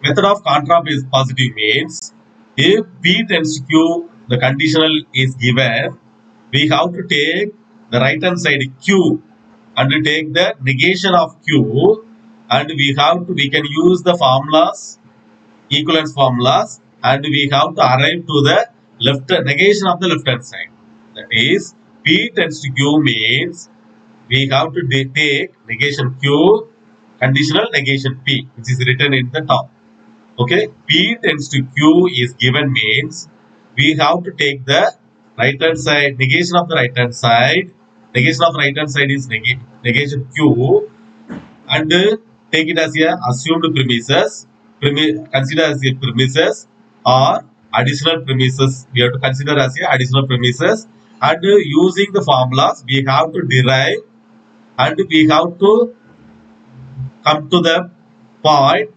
Method of contrapositive means if P tends to Q, the conditional is given, we have to take the right hand side Q and take the negation of Q, and we can use the formulas, equivalence formulas, and we have to arrive to the left negation of the left hand side. That is, P tends to Q means we have to take negation Q, conditional negation P, which is written in the top. Okay, P tends to Q is given means we have to take the right hand side, negation of the right hand side. Negation of right hand side is negation Q, and take it as a assumed premises. Consider as a premises or additional premises. We have to consider as a additional premises, and using the formulas we have to derive, and we have to come to the point,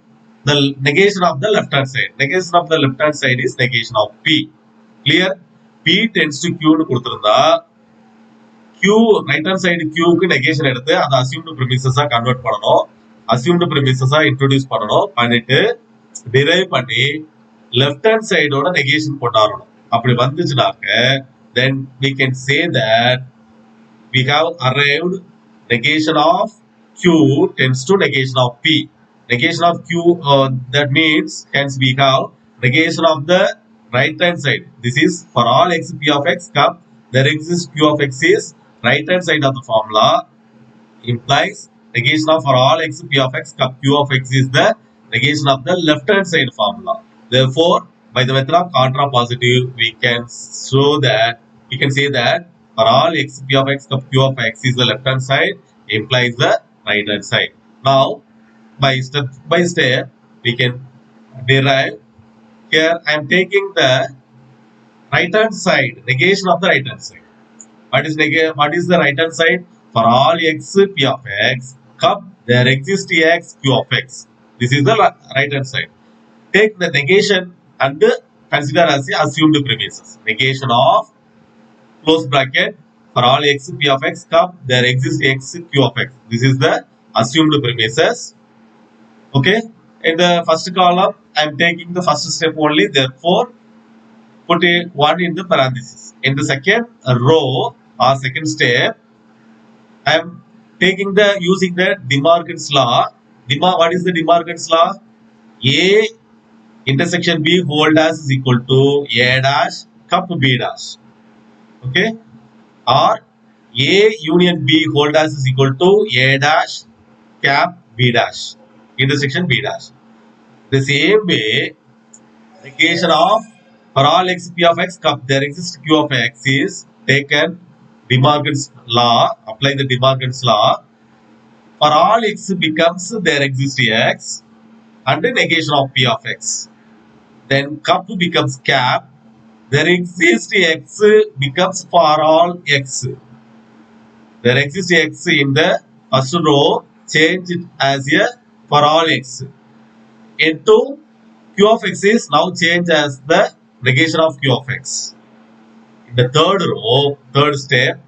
the negation of the left hand side. Negation of the left hand side is negation of P. Clear? P tends to Q கொடுத்திருந்தா Q right hand side Q க்கு negation எடுத்து அதை assumed premises convert பண்ணணும். Assumed premises introduce பண்ணணும். பண்ணிட்டு derive பண்ணி left hand side ஓட negation போட்டாரணும். அப்படி வந்துச்சுனாக்க then we can say that we have arrived negation of Q tends to negation of P. Negation of Q, that means hence we have negation of the right hand side. This is for all x P of x cup, there exists Q of x is right hand side of the formula, implies negation of for all x P of x cup Q of x is the negation of the left hand side formula. Therefore, by the method of contrapositive, we can say that for all x P of x cup Q of x is the left hand side, implies the right hand side. Now, by step, we can derive. Here, I am taking the right hand side, negation of the right hand side. What is the right hand side? For all x P of x, cup, there exists x Q of x. This is the right hand side. Take the negation and consider as the assumed premises. Negation of close bracket for all x P of x cup, there exists x Q of x. This is the assumed premises. Okay. In the first column, I am taking the first step only. Therefore, put a 1 in the parenthesis. In the second row or second step, I am taking using the De Morgan's law. What is the De Morgan's law? A intersection B whole dash is equal to A dash cup B dash. Okay. Or A union B whole dash is equal to A dash cap B dash. Intersection B dash. The same way, negation of for all x P of x cup, there exists Q of x is taken De Morgan's law, apply the De Morgan's law. For all x becomes there exists x and the negation of P of x. Then cup becomes cap, there exists x becomes for all x. There exists x in the first row, change it as a for all x. Into Q of x is now changed as the negation of Q of x. In the third row, third step,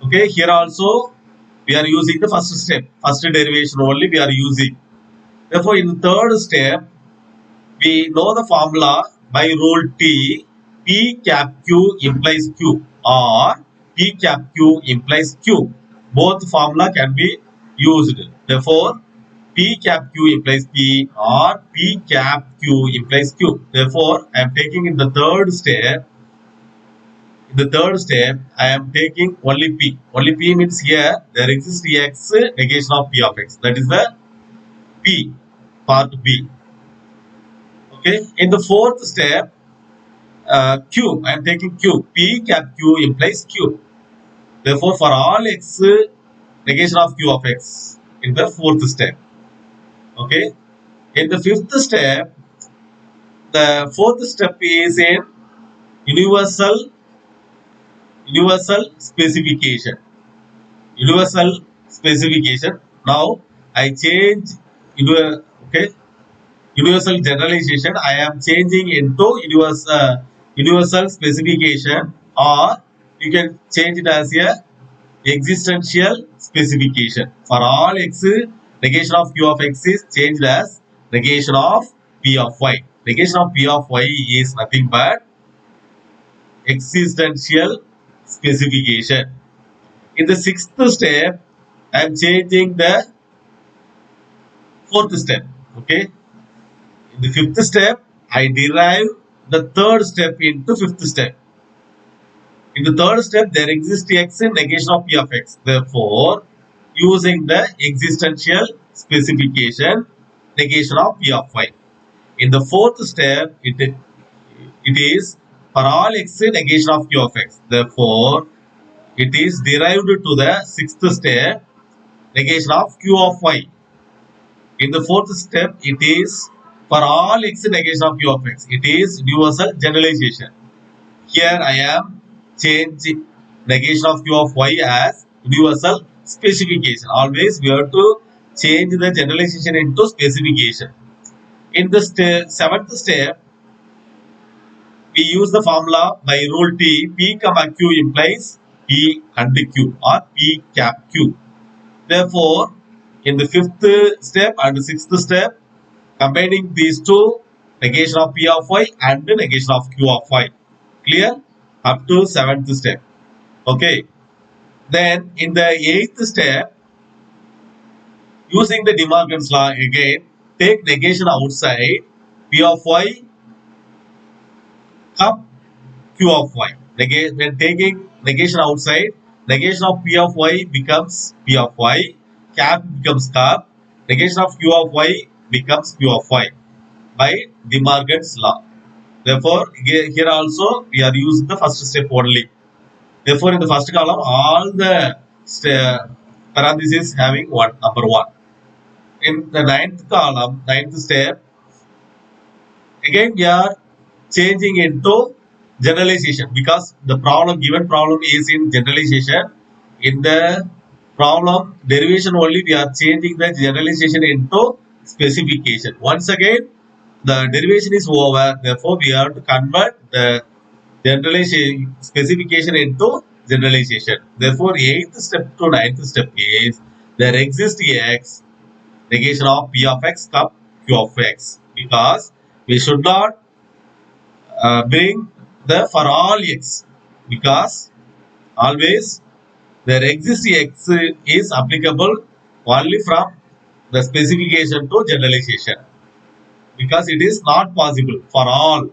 okay, here also we are using the first step, first derivation only we are using. Therefore, in the third step, we know the formula by rule T, P cap Q implies Q or P cap Q implies Q. Both formula can be used. Therefore, P cap Q implies P or P cap Q implies Q. Therefore, I am taking in the third step. In the third step, I am taking only P. Only P means here there exists x negation of P of x. That is the P, part B. Okay. In the fourth step, Q, I am taking Q. P cap Q implies Q. Therefore, for all x, negation of Q of x in the fourth step. Okay. In the fifth step, the fourth step is in universal specification. Universal specification. Now I change universal generalization. I am changing into universal specification, or you can change it as a existential specification. For all x, negation of Q of x is changed as negation of P of y. Negation of P of y is nothing but existential specification. In the sixth step, I am changing the fourth step. Okay. In the fifth step, I derive the third step into fifth step. In the third step, there exists x in negation of P of x. Therefore, using the existential specification, negation of P of y. In the fourth step, it is for all x in negation of Q of x. Therefore, it is derived to the sixth step, negation of Q of y. In the fourth step, it is for all x in negation of Q of x. It is universal generalization. Here I am changing negation of Q of y as universal specification. Always we have to change the generalization into specification. In the seventh step, we use the formula by rule T. P comma Q implies P and Q or P cap Q. Therefore, in the fifth step and the sixth step, combining these two, negation of P of y and the negation of Q of y. Clear? Up to seventh step. Okay. Then in the eighth step, using the De Morgan's law again, take negation outside P of y cup Q of y. When taking negation outside, negation of P of y becomes P of y, cap becomes cap, negation of Q of y becomes Q of y by De Morgan's law. Therefore, here also we are using the first step only. Therefore, in the first column, all the parentheses having number 1. In the ninth column, ninth step, again we are changing into generalization because the given problem is in generalization. In the problem derivation only, we are changing the generalization into specification. Once again, the derivation is over. Therefore, we have to convert the generalization specification into generalization. Therefore, 8th step to 9th step is there exists x negation of P of x cup Q of x, because we should not bring the for all x, because always there exists x is applicable only from the specification to generalization, because it is not possible for all.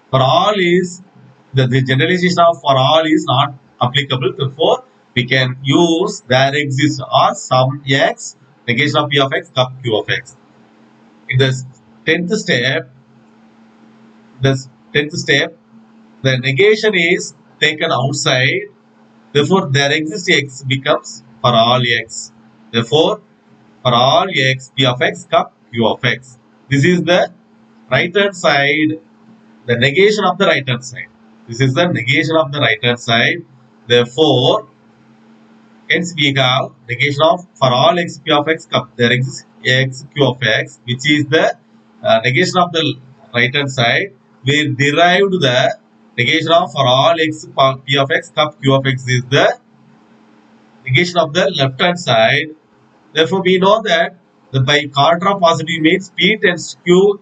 For all is the generalization of for all is not applicable. Therefore, we can use there exists or some x negation of P of x cup Q of x. In the 10th step, the negation is taken outside. Therefore, there exists x becomes for all x. Therefore, for all x, P of x cup Q of x. This is the right hand side, the negation of the right hand side. This is the negation of the right hand side. Therefore, hence we have negation of for all x P of x cup. There exists x Q of x, which is the negation of the right hand side. We derived the negation of for all x P of x cup Q of x is the negation of the left hand side. Therefore, we know that by contrapositive means P tends to Q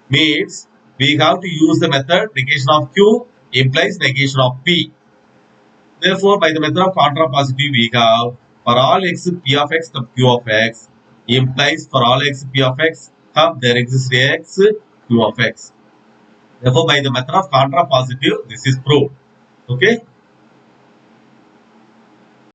means we have to use the method negation of Q implies negation of P. Therefore, by the method of contrapositive, we have for all x P of x cup Q of x implies for all x P of x cup there exists x Q of x. Therefore, by the method of contrapositive, this is proved. Okay.